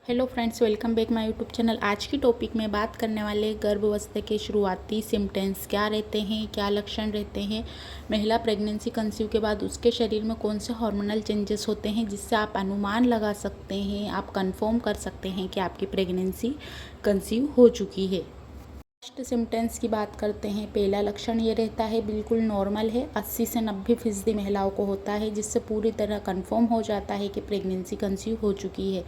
Hello friends, welcome back my YouTube channel. आज की topic में बात करने वाले गर्भावस्था के शुरुआती सिम्टम्स क्या रहते हैं, क्या लक्षण रहते हैं, महिला प्रेगनेंसी कंसीव के बाद उसके शरीर में कौन से हार्मोनल चेंजेस होते हैं जिससे आप अनुमान लगा सकते हैं, आप कंफर्म कर सकते हैं कि आपकी प्रेगनेंसी कंसीव हो चुकी है। फर्स्ट सिम्टम्स की बात करते हैं। पहला लक्षण ये रहता है, बिल्कुल नॉर्मल है, 80 से 90% महिलाओं को होता है, जिससे पूरी तरह कंफर्म हो जाता है कि प्रेगनेंसी कंसीव हो चुकी है।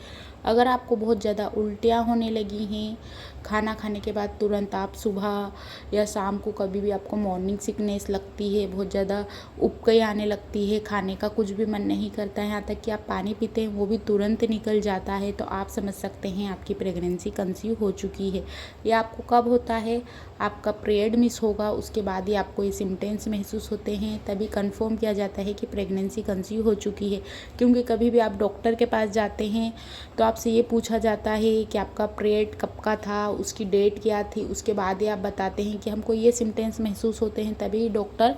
अगर आपको बहुत ज़्यादा उल्टियाँ होने लगी हैं, खाना खाने के बाद तुरंत आप सुबह या शाम को कभी भी आपको मॉर्निंग सिकनेस लगती है, बहुत ज़्यादा उबकाई आने लगती है, खाने का कुछ भी मन नहीं करता है, यहाँ तक कि आप पानी पीते हैं वो भी तुरंत निकल जाता है, तो आप समझ सकते हैं आपकी प्रेगनेंसी कंसीव हो चुकी है। ये आपको कब होता है? आपका पीरियड मिस होगा, उसके बाद ही आपको ये सिम्टम्स महसूस होते हैं, तभी कंफर्म किया जाता है कि प्रेगनेंसी कंसीव हो चुकी है। क्योंकि कभी भी आप डॉक्टर के पास जाते हैं तो आपसे ये पूछा जाता है कि आपका पीरियड कब का था, उसकी डेट क्या थी, उसके बाद ही आप बताते हैं कि हमको ये सिम्टम्स महसूस होते हैं, तभी डॉक्टर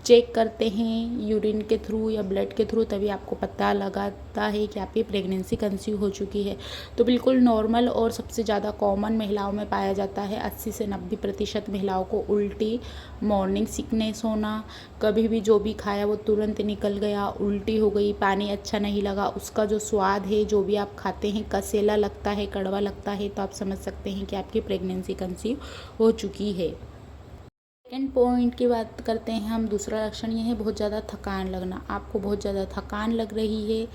चेक करते हैं यूरिन के थ्रू या ब्लड के थ्रू, तभी आपको पता लगाता है कि आपकी प्रेगनेंसी कंसीव हो चुकी है। तो बिल्कुल नॉर्मल और सबसे ज़्यादा कॉमन महिलाओं में पाया जाता है। 80 से 90% महिलाओं को उल्टी, मॉर्निंग सिकनेस होना, कभी भी जो भी खाया वो तुरंत निकल गया, उल्टी हो गई, पानी अच्छा नहीं लगा, उसका जो स्वाद है, जो भी आप खाते हैं कसेला लगता है, कड़वा लगता है, तो आप समझ सकते हैं कि आपकी प्रेगनेंसी कंसीव हो चुकी है। सेकेंड पॉइंट की बात करते हैं हम। दूसरा लक्षण ये है, बहुत ज़्यादा थकान लगना। आपको बहुत ज़्यादा थकान लग रही है,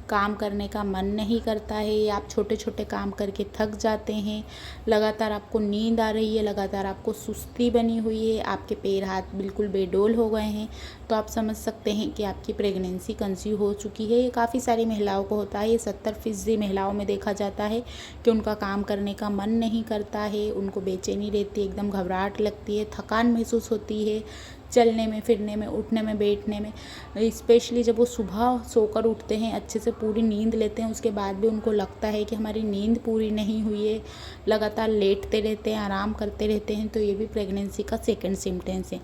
काम करने का मन नहीं करता है, आप छोटे छोटे काम करके थक जाते हैं, लगातार आपको नींद आ रही है, लगातार आपको सुस्ती बनी हुई है, आपके पैर हाथ बिल्कुल बेडोल हो गए हैं, तो आप समझ सकते हैं कि आपकी प्रेगनेंसी कंसीव हो चुकी है। ये काफ़ी सारी महिलाओं को होता है। ये 70% महिलाओं में देखा जाता है कि उनका काम करने का मन नहीं करता है, उनको बेचैनी रहती है, एकदम घबराहट लगती है, थकान महसूस होती है चलने में, फिरने में, उठने में, बैठने में। स्पेशली जब वो सुबह सोकर उठते हैं, अच्छे से पूरी नींद लेते हैं, उसके बाद भी उनको लगता है कि हमारी नींद पूरी नहीं हुई है, लगातार लेटते रहते हैं, आराम करते रहते हैं, तो ये भी प्रेगनेंसी का सेकेंड सिम्टम्स है।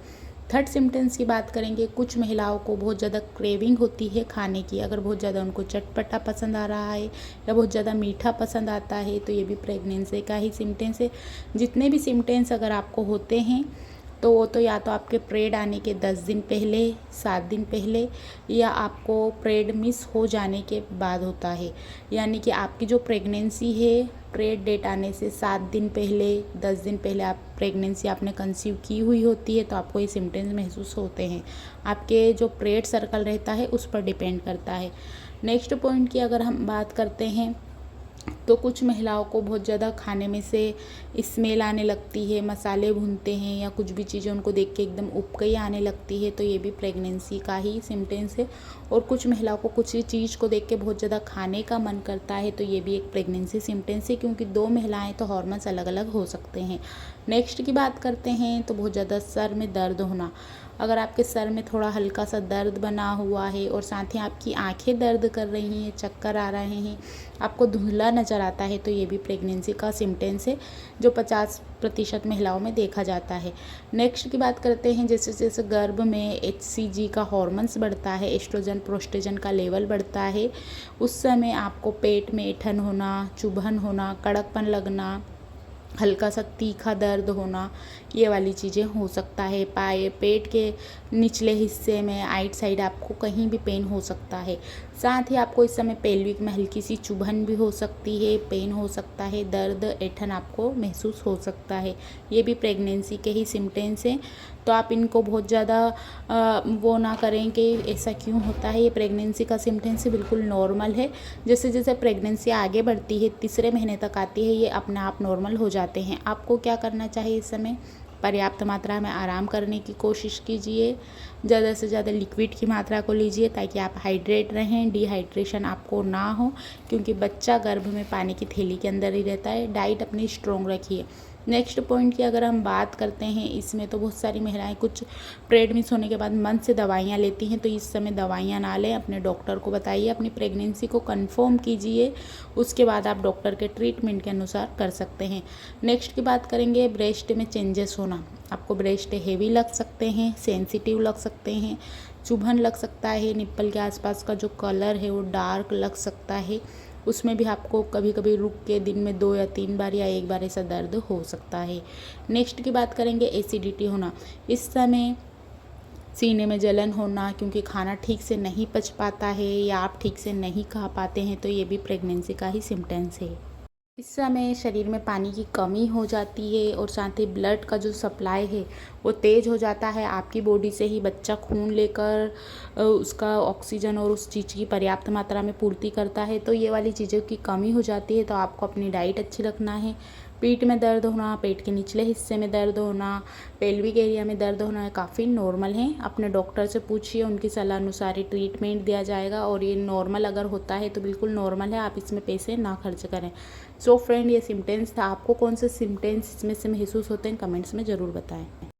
थर्ड सिम्टम्स की बात करेंगे। कुछ महिलाओं को बहुत ज़्यादा क्रेविंग होती है खाने की। अगर बहुत ज़्यादा उनको चटपटा पसंद आ रहा है या बहुत ज़्यादा मीठा पसंद आता है, तो ये भी प्रेगनेंसी का ही सिम्टम्स है। जितने भी सिम्टम्स अगर आपको होते हैं तो वो तो या तो आपके पीरियड आने के 10 दिन पहले, 7 दिन पहले, या आपको पीरियड मिस हो जाने के बाद होता है। यानी कि आपकी जो प्रेगनेंसी है, पीरियड डेट आने से 7 दिन पहले, 10 दिन पहले आप प्रेगनेंसी आपने कंसीव की हुई होती है, तो आपको ये सिम्टम्स महसूस होते हैं। आपके जो पीरियड सर्कल रहता है उस पर डिपेंड करता है। नेक्स्ट पॉइंट की अगर हम बात करते हैं, तो कुछ महिलाओं को बहुत ज़्यादा खाने में से स्मेल आने लगती है, मसाले भूनते हैं या कुछ भी चीज़ें उनको देख के एकदम उबकाई आने लगती है, तो ये भी प्रेगनेंसी का ही सिम्टम्स है। और कुछ महिलाओं को कुछ चीज़ को देख के बहुत ज़्यादा खाने का मन करता है, तो ये भी एक प्रेगनेंसी सिम्टम्स है, क्योंकि दो महिलाएं तो हार्मोन्स अलग अलग हो सकते हैं। नेक्स्ट की बात करते हैं, तो बहुत ज़्यादा सर में दर्द होना। अगर आपके सर में थोड़ा हल्का सा दर्द बना हुआ है और साथ ही आपकी आंखें दर्द कर रही हैं, चक्कर आ रहे हैं, आपको धुंधला नज़र आता है, तो ये भी प्रेगनेंसी का सिम्टम्स है, जो 50% महिलाओं में देखा जाता है। नेक्स्ट की बात करते हैं, जैसे जैसे गर्भ में HCG का हार्मोन्स बढ़ता है, एस्ट्रोजन प्रोस्टेजन का लेवल बढ़ता है, उस समय आपको पेट में ऐंठन होना, चुभन होना, कड़कपन लगना, हल्का सा तीखा दर्द होना, ये वाली चीज़ें हो सकता है। पेट के निचले हिस्से में आइट साइड आपको कहीं भी पेन हो सकता है। साथ ही आपको इस समय पेल्विक में हल्की सी चुभन भी हो सकती है, पेन हो सकता है, दर्द, ऐंठन आपको महसूस हो सकता है। ये भी प्रेगनेंसी के ही सिम्टम्स हैं, तो आप इनको बहुत ज़्यादा वो ना करें कि ऐसा क्यों होता है। ये प्रेगनेंसी का सिम्टम्स बिल्कुल नॉर्मल है। जैसे जैसे प्रेगनेंसी आगे बढ़ती है, तीसरे महीने तक आती है, ये अपने आप नॉर्मल हो जाते हैं। आपको क्या करना चाहिए इस समय? पर्याप्त मात्रा में आराम करने की कोशिश कीजिए, ज़्यादा से ज़्यादा लिक्विड की मात्रा को लीजिए ताकि आप हाइड्रेट रहें, डिहाइड्रेशन आपको ना हो, क्योंकि बच्चा गर्भ में पानी की थैली के अंदर ही रहता है। डाइट अपनी स्ट्रॉन्ग रखिए। नेक्स्ट पॉइंट की अगर हम बात करते हैं, इसमें तो बहुत सारी महिलाएं कुछ पीरियड मिस होने के बाद मन से दवाइयाँ लेती हैं, तो इस समय दवाइयाँ ना लें, अपने डॉक्टर को बताइए, अपनी प्रेगनेंसी को कंफर्म कीजिए, उसके बाद आप डॉक्टर के ट्रीटमेंट के अनुसार कर सकते हैं। नेक्स्ट की बात करेंगे, ब्रेस्ट में चेंजेस होना। आपको ब्रेस्ट हेवी लग सकते हैं, सेंसिटिव लग सकते हैं, चुभन लग सकता है, निप्पल के आसपास का जो कलर है वो डार्क लग सकता है, उसमें भी आपको कभी कभी रुक के दिन में 2 या 3 बार या 1 बार ऐसा दर्द हो सकता है। नेक्स्ट की बात करेंगे एसिडिटी होना। इस समय सीने में जलन होना क्योंकि खाना ठीक से नहीं पच पाता है या आप ठीक से नहीं खा पाते हैं, तो ये भी प्रेगनेंसी का ही सिम्टम्स है। इस समय शरीर में पानी की कमी हो जाती है और साथ ही ब्लड का जो सप्लाई है वो तेज़ हो जाता है। आपकी बॉडी से ही बच्चा खून लेकर उसका ऑक्सीजन और उस चीज़ की पर्याप्त मात्रा में पूर्ति करता है, तो ये वाली चीज़ों की कमी हो जाती है। तो आपको अपनी डाइट अच्छी रखना है। पीठ में दर्द होना, पेट के निचले हिस्से में दर्द होना, पेल्विक एरिया में दर्द होना काफ़ी नॉर्मल है। अपने डॉक्टर से पूछिए, उनकी सलाह अनुसार ही ट्रीटमेंट दिया जाएगा और ये नॉर्मल अगर होता है तो बिल्कुल नॉर्मल है, आप इसमें पैसे ना खर्च करें। सो फ्रेंड, ये सिम्टम्स था। आपको कौन से सिम्टम्स इसमें से महसूस होते हैं कमेंट्स में ज़रूर बताएं।